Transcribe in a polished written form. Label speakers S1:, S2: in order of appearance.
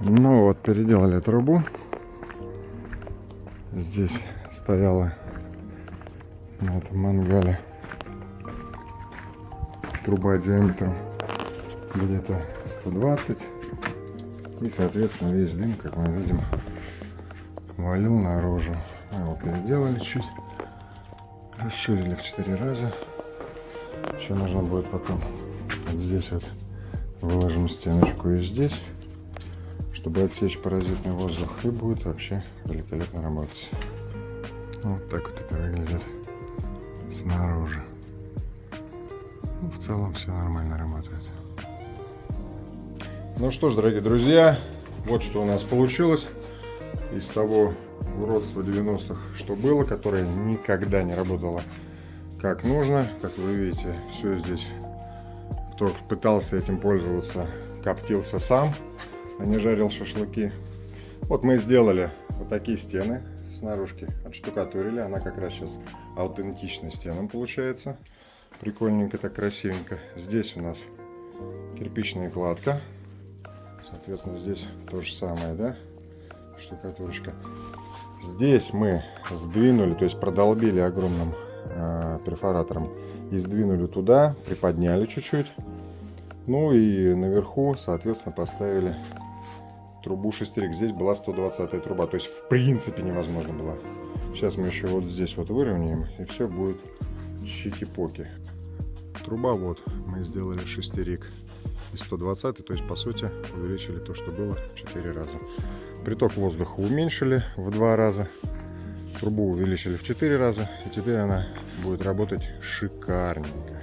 S1: Ну вот, переделали трубу. Здесь стояла на этом мангале труба диаметром где-то 120. И, соответственно, весь дым, как мы видим, валил наружу. Мы его переделали чуть. Расширили в 4 раза. Еще нужно будет потом вот здесь вот выложим стеночку и здесь, чтобы отсечь паразитный воздух, и будет вообще великолепно работать. Вот так вот это выглядит снаружи. Ну, в целом все нормально работает. Ну что ж, дорогие друзья, вот что у нас получилось из того уродства 90-х, что было, которое никогда не работало как нужно. Как вы видите, все здесь, кто пытался этим пользоваться, коптился сам, а не жарил шашлыки. Вот мы сделали вот такие стены снаружи, отштукатурили. Она как раз сейчас аутентичной стеном получается. Прикольненько, так красивенько. Здесь у нас кирпичная кладка. Соответственно, здесь то же самое, да, штукатурочка. Здесь мы сдвинули, то есть продолбили огромным перфоратором и сдвинули туда, приподняли чуть-чуть. Ну и наверху, соответственно, поставили трубу шестерик. Здесь была 120-я труба, то есть в принципе невозможно было. Сейчас мы еще вот здесь вот выровняем, и все будет чики-поки. Труба вот, мы сделали шестерик из 120, то есть по сути увеличили то, что было, в 4 раза. Приток воздуха уменьшили в 2 раза. Трубу увеличили в 4 раза. И теперь она будет работать шикарненько.